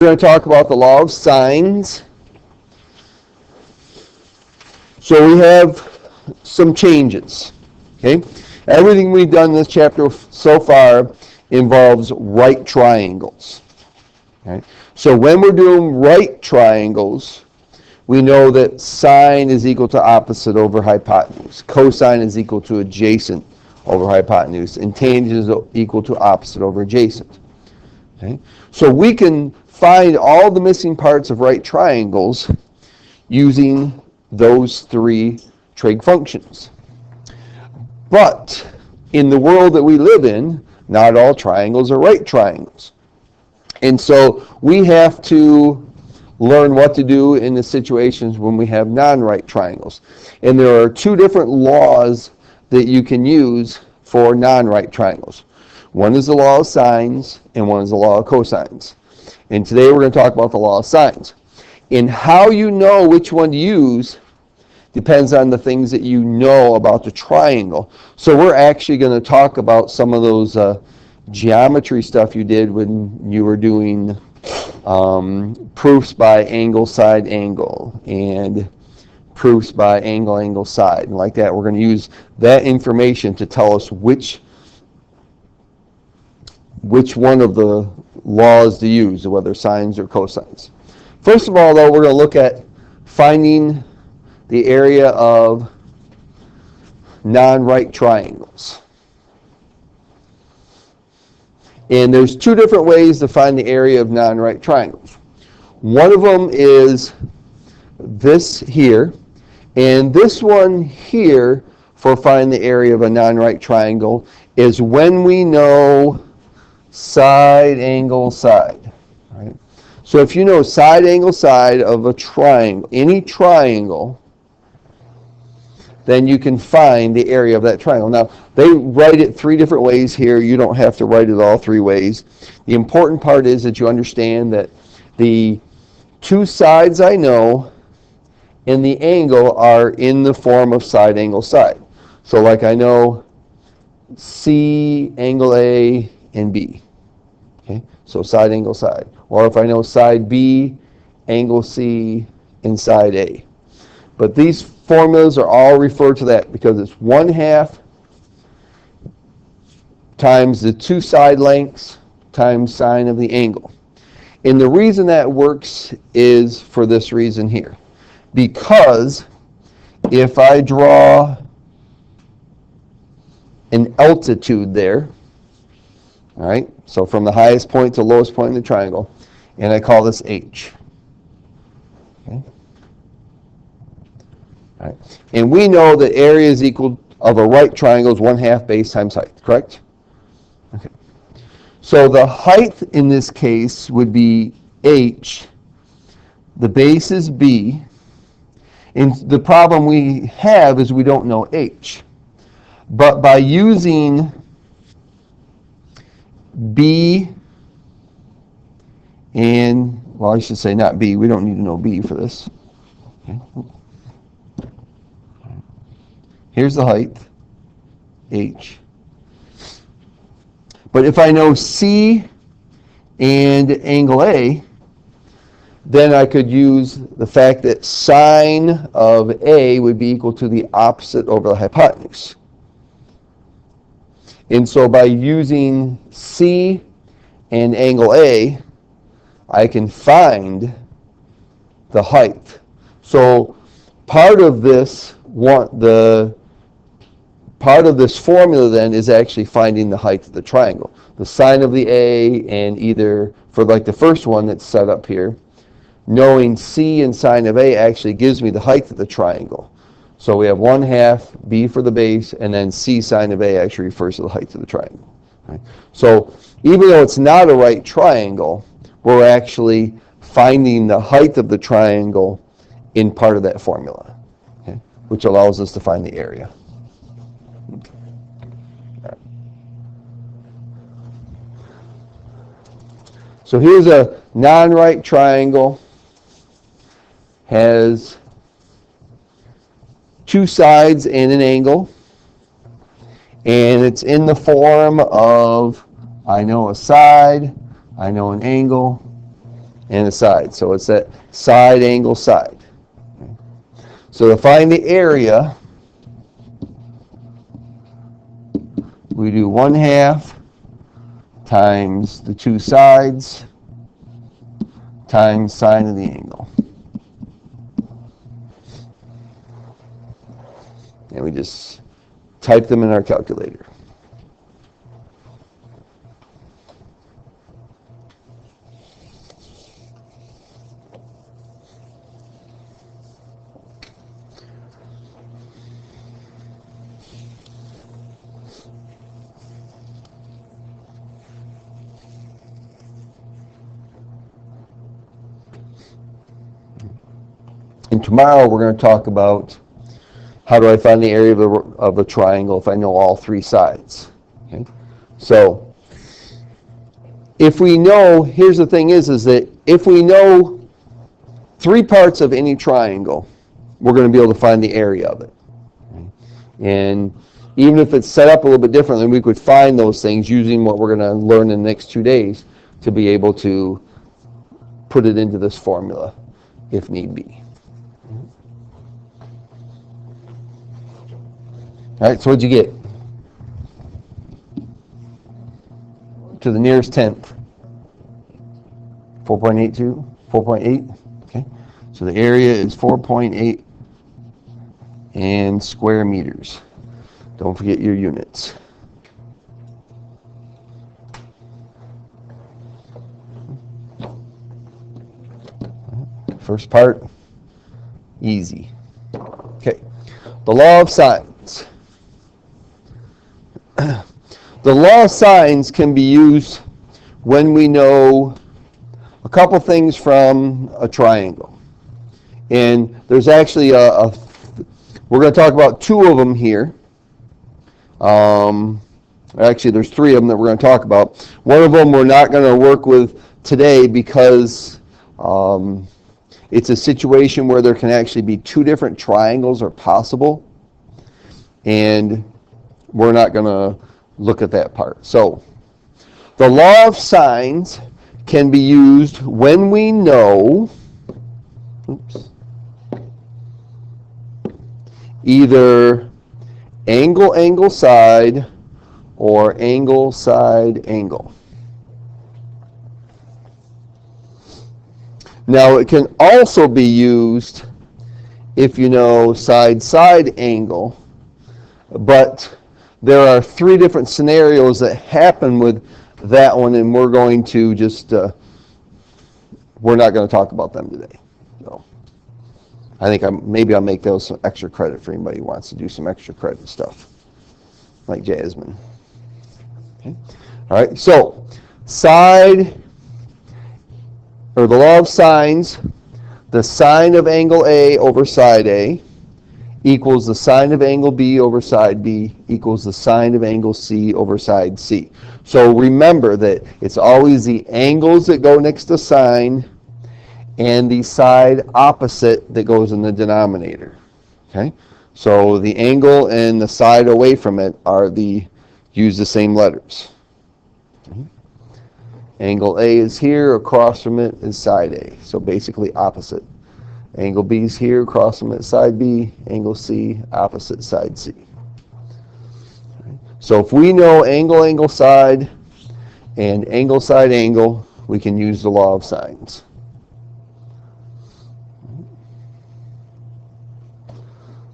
We're going to talk about the law of sines. So we have some changes. Okay? Everything we've done in this chapter so far involves right triangles. Okay? So when we're doing right triangles, we know that sine is equal to opposite over hypotenuse. Cosine is equal to adjacent over hypotenuse. And tangent is equal to opposite over adjacent. Okay? So we can find all the missing parts of right triangles using those three trig functions. But in the world that we live in, not all triangles are right triangles. And so we have to learn what to do in the situations when we have non-right triangles. And there are two different laws that you can use for non-right triangles. One is the law of sines, and one is the law of cosines. And today we're going to talk about the law of sines. And how you know which one to use depends on the things that you know about the triangle. So we're actually going to talk about some of those geometry stuff you did when you were doing proofs by angle, side, angle, and proofs by angle, angle, side, and like that. We're going to use that information to tell us which one of the laws to use, whether sines or cosines. First of all, though, we're going to look at finding the area of non-right triangles. And there's two different ways to find the area of non-right triangles. One of them is this here, and this one here for finding the area of a non-right triangle is when we know side, angle, side. Right? So if you know side, angle, side of a triangle, any triangle, then you can find the area of that triangle. Now, they write it three different ways here. You don't have to write it all three ways. The important part is that you understand that the two sides I know and the angle are in the form of side, angle, side. So like I know C, angle A, and B. Okay, so side, angle, side. Or if I know side B, angle C, and side A. But these formulas are all referred to that because it's 1/2 times the two side lengths times sine of the angle. And the reason that works is for this reason here. Because if I draw an altitude there, all right, so from the highest point to lowest point in the triangle, and I call this H. Okay. All right. And we know that area is equal of a right triangle is 1/2 base times height, correct? Okay. So the height in this case would be H. The base is B. And the problem we have is we don't know H. But by using B and, well, I should say not B. We don't need to know B for this. Okay. Here's the height, H. But if I know C and angle A, then I could use the fact that sine of A would be equal to the opposite over the hypotenuse. And so by using C and angle A, I can find the height. So part of this formula then is actually finding the height of the triangle. The sine of the A, and either for like the first one that's set up here, knowing C and sine of A actually gives me the height of the triangle. So we have 1/2 B for the base, and then C sine of A actually refers to the height of the triangle. Right? So even though it's not a right triangle, we're actually finding the height of the triangle in part of that formula, okay? Which allows us to find the area. Okay. Right. So here's a non-right triangle, has two sides and an angle, and it's in the form of I know a side, I know an angle, and a side. So it's that side, angle, side. So to find the area, we do 1/2 times the two sides times sine of the angle. And we just type them in our calculator. And tomorrow we're going to talk about how do I find the area of a triangle if I know all three sides. Okay? So if we know, here's the thing is that if we know 3 parts of any triangle, we're going to be able to find the area of it. And even if it's set up a little bit differently, we could find those things using what we're going to learn in the next 2 days to be able to put it into this formula if need be. All right, so what'd you get? To the nearest tenth. 4.82? 4.8? Okay. So the area is 4.8 and square meters. Don't forget your units. First part, easy. Okay. The law of sines. The law of sines can be used when we know a couple things from a triangle. And there's actually we're going to talk about 2 of them here. Actually, there's 3 of them that we're going to talk about. One of them we're not going to work with today because it's a situation where there can actually be 2 different triangles are possible. And we're not going to look at that part. So, the law of sines can be used when we know either angle, angle, side, or angle, side, angle. Now, it can also be used if you know side, side, angle, but there are 3 different scenarios that happen with that one, and we're going to just, we're not going to talk about them today. So I think maybe I'll make those some extra credit for anybody who wants to do some extra credit stuff, like Jasmine. Okay. All right, so side, or the law of sines, the sine of angle A over side A equals the sine of angle B over side B equals the sine of angle C over side C. So remember that it's always the angles that go next to sine and the side opposite that goes in the denominator. Okay? So the angle and the side away from it use the same letters. Okay? Angle A is here, across from it is side A. So basically opposite. Angle B is here, across from it, side B. Angle C, opposite side C. So if we know angle, angle, side, and angle, side, angle, we can use the law of sines.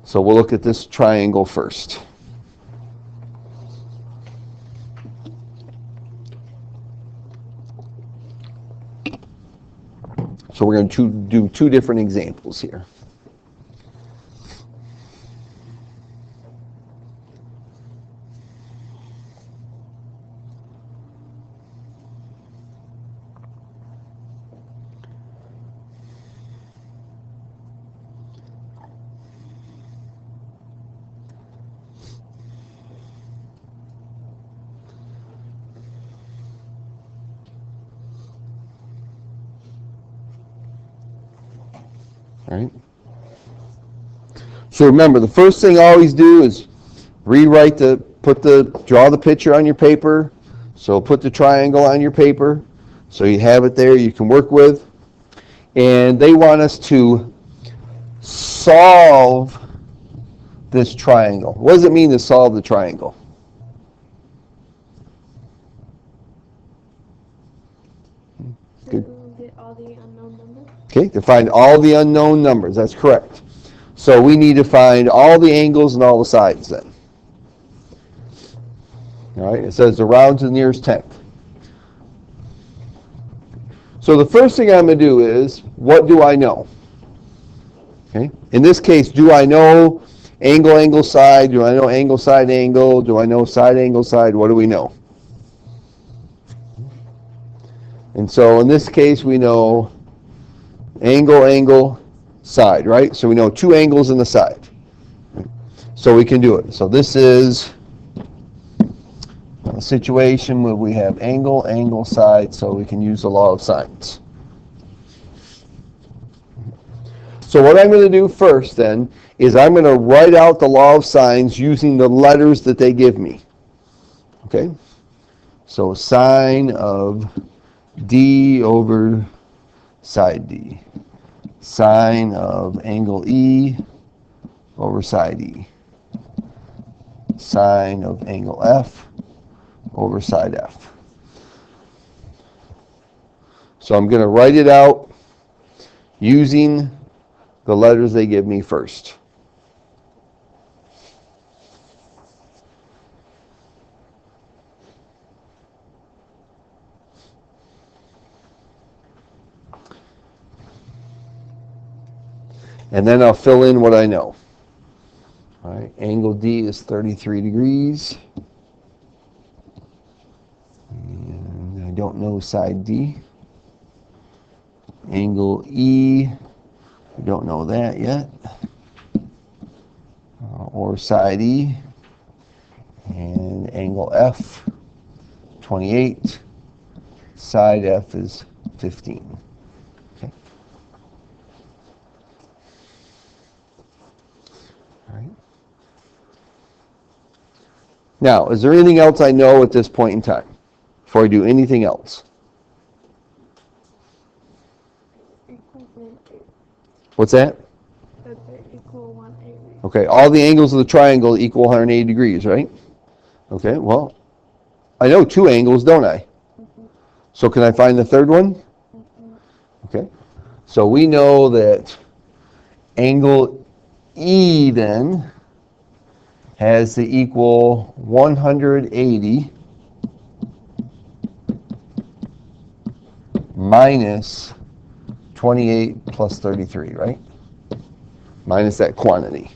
So we'll look at this triangle first. So we're going to do 2 different examples here. All right. So remember, the first thing I always do is draw the picture on your paper. So put the triangle on your paper so you have it there you can work with. and they want us to solve this triangle. What does it mean to solve the triangle? Good. Get all the unknown numbers. Okay, to find all the unknown numbers. That's correct. So we need to find all the angles and all the sides then. All right, it says to round to the nearest tenth. So the first thing I'm going to do is, what do I know? Okay. In this case, do I know angle, angle, side? Do I know angle, side, angle? Do I know side, angle, side? What do we know? And so in this case, we know angle, angle, side, right? So we know two angles in the side. So we can do it. So this is a situation where we have angle, angle, side, so we can use the law of sines. So what I'm going to do first then is I'm going to write out the law of sines using the letters that they give me. Okay? So sine of D over side D. Sine of angle E over side E. Sine of angle F over side F. So I'm going to write it out using the letters they give me first. And then I'll fill in what I know. All right, angle D is 33 degrees. And I don't know side D. Angle E, I don't know that yet. Or side E. And angle F, 28. Side F is 15. Okay. All right. Now, is there anything else I know at this point in time before I do anything else? What's that? That they equal 180. Okay, all the angles of the triangle equal 180 degrees, right? Okay, well, I know two angles, don't I? Mm-hmm. So can I find the third one? Mm-hmm. Okay, so we know that angle E then has the equal 180 minus 28 plus 33, right? Minus that quantity.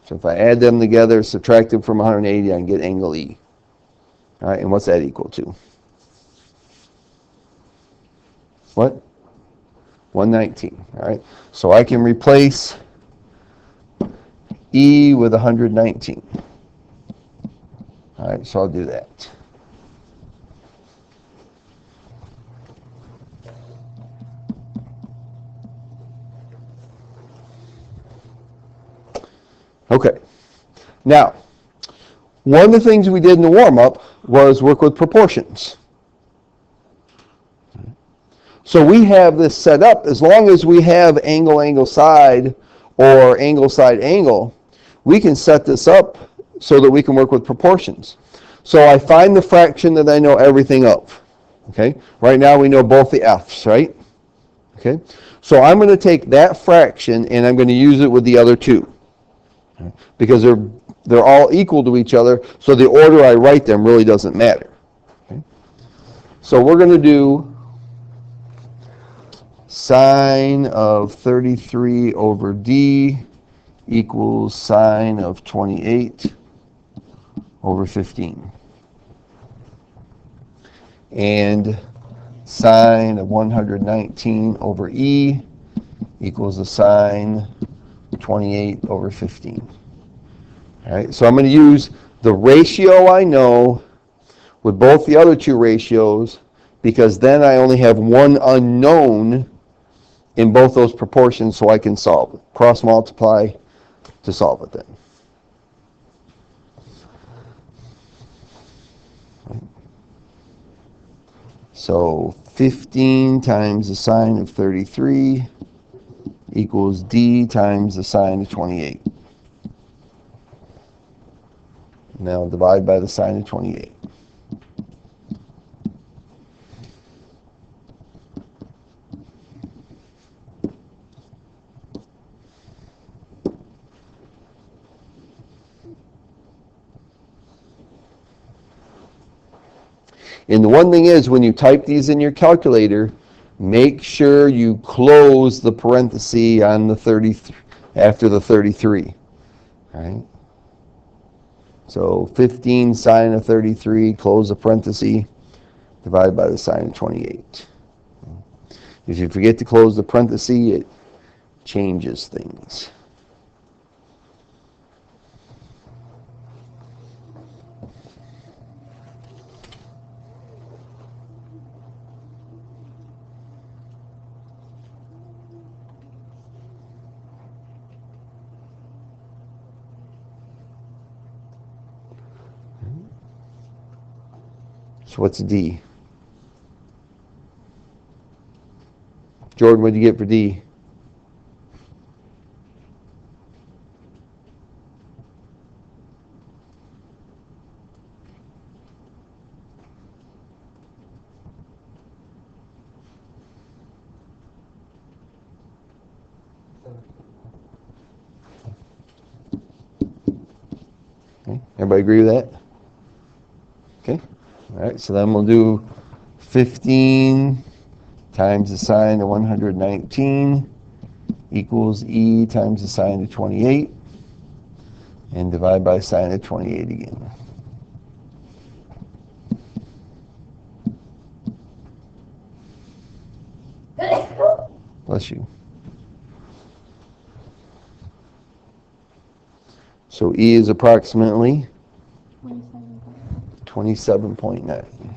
So if I add them together, subtract them from 180, I can get angle E. All right, and what's that equal to? What? 119. All right, so I can replace E with 119. All right, so I'll do that. Okay, now, one of the things we did in the warm-up was work with proportions. So we have this set up, as long as we have angle, angle, side, or angle, side, angle, we can set this up so that we can work with proportions. So I find the fraction that I know everything of. Okay, right now we know both the f's, right? Okay, so I'm going to take that fraction and I'm going to use it with the other two, because they're all equal to each other, so the order I write them really doesn't matter. Okay? So we're going to do sine of 33 over D equals sine of 28 over 15. And sine of 119 over E equals the sine 28 over 15. All right, so I'm going to use the ratio I know with both the other two ratios, because then I only have one unknown in both those proportions, so I can solve it. Cross multiply to solve it then. So 15 times the sine of 33 equals d times the sine of 28. Now divide by the sine of 28. And the one thing is, when you type these in your calculator, make sure you close the parenthesis on the 30 after the 33. All right? So 15 sine of 33, close the parenthesis, divide by the sine of 28. If you forget to close the parenthesis, it changes things. So what's D? Jordan, what did you get for D? Okay. Everybody agree with that? Okay. All right, so then we'll do 15 times the sine of 119 equals e times the sine of 28, and divide by sine of 28 again. Bless you. So E is approximately 27.9.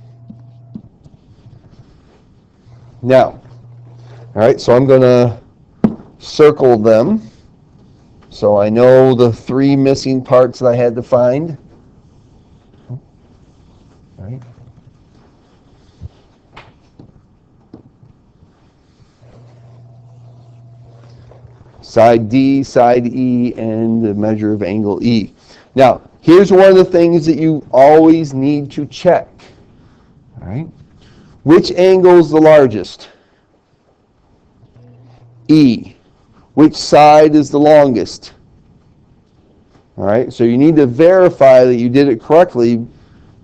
Now, all right, so I'm going to circle them so I know the three missing parts that I had to find. All right. Side D, side E, and the measure of angle E. Now, here's one of the things that you always need to check. All right. Which angle is the largest? E. Which side is the longest? All right. So you need to verify that you did it correctly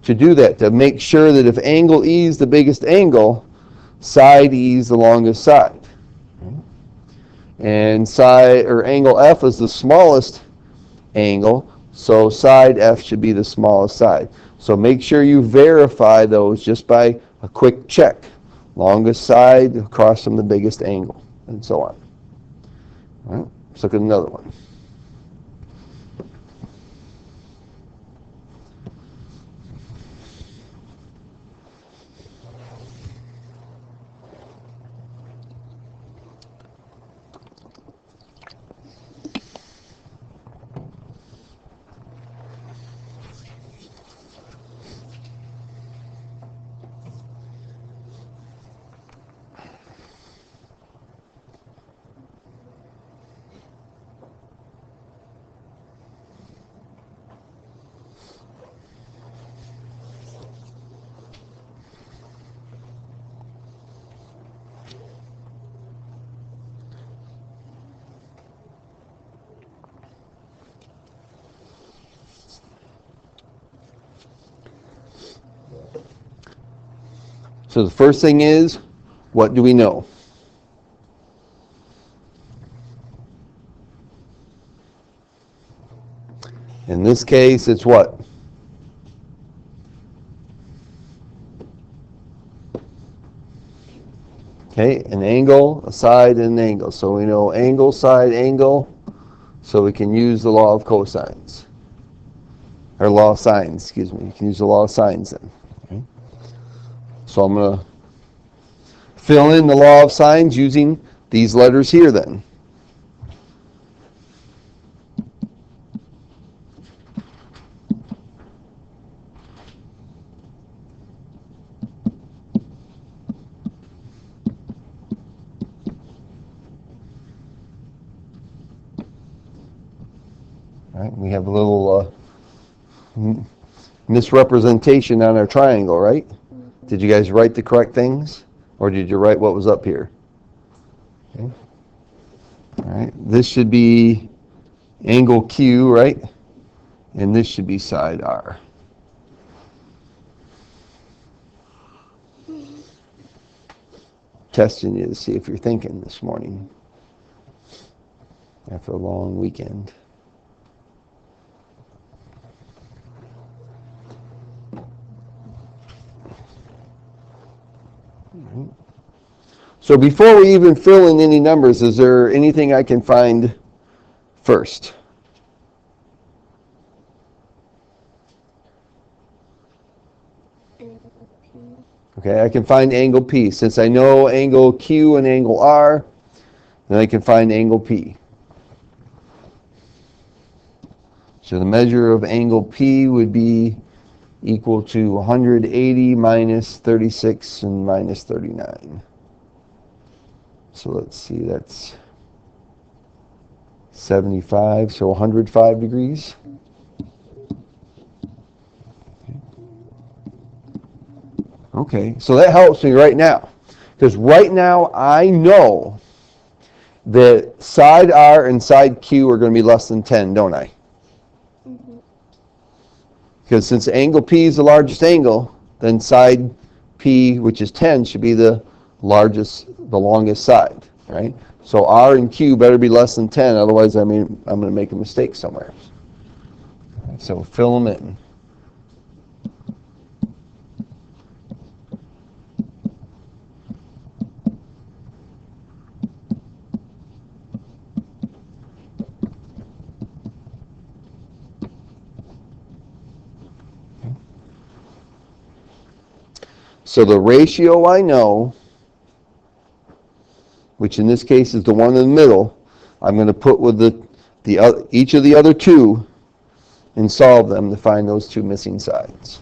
to do that, to make sure that if angle E is the biggest angle, side E is the longest side. And side or angle F is the smallest angle, so side F should be the smallest side. So make sure you verify those just by a quick check. Longest side across from the biggest angle, and so on. All right, let's look at another one. So the first thing is, what do we know? In this case, it's what? Okay, an angle, a side, and an angle. So we know angle, side, angle, so we can use the law of cosines. Or law of sines, excuse me. You can use the law of sines then. Okay. So I'm going to fill in the law of sines using these letters here then. We have a little misrepresentation on our triangle, right? Mm-hmm. Did you guys write the correct things? Or did you write what was up here? Okay. All right. This should be angle Q, right? And this should be side R. Testing you to see if you're thinking this morning after a long weekend. All right. So before we even fill in any numbers, is there anything I can find first? Angle P. Okay, I can find angle P. Since I know angle Q and angle R, then I can find angle P. So the measure of angle P would be equal to 180 minus 36 and minus 39. So let's see, that's 75, so 105 degrees. Okay, so that helps me right now. Because right now I know that side R and side Q are going to be less than 10, don't I? Mm-hmm. Because since angle P is the largest angle, then side P, which is 10, should be the longest side, right? So R and Q better be less than 10, otherwise I'm going to make a mistake somewhere. So fill them in. So the ratio I know, which in this case is the one in the middle, I'm going to put with each of the other two and solve them to find those two missing sides.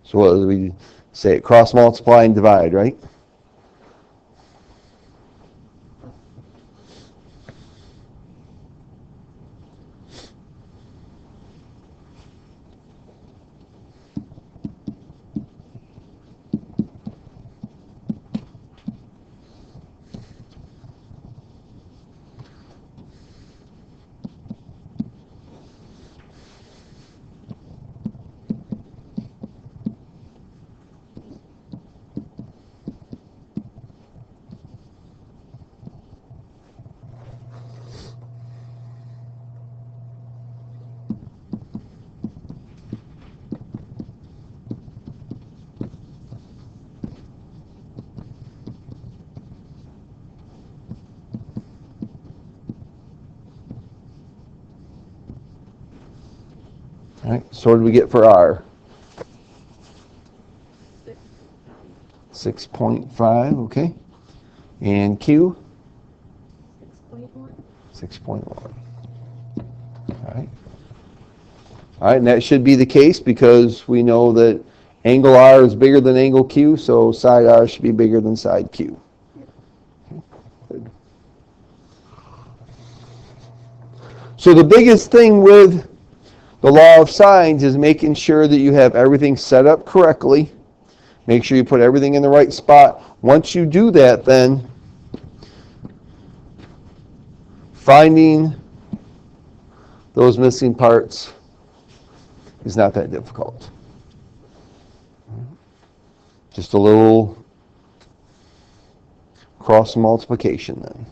So what do we say? Cross multiply and divide, right? All right. So what did we get for R? 6.5, okay. And Q? 6.1. 6.1. All right. All right, and that should be the case because we know that angle R is bigger than angle Q, so side R should be bigger than side Q. Good. So the biggest thing with the law of sines is making sure that you have everything set up correctly. Make sure you put everything in the right spot. Once you do that, then finding those missing parts is not that difficult. Just a little cross multiplication then.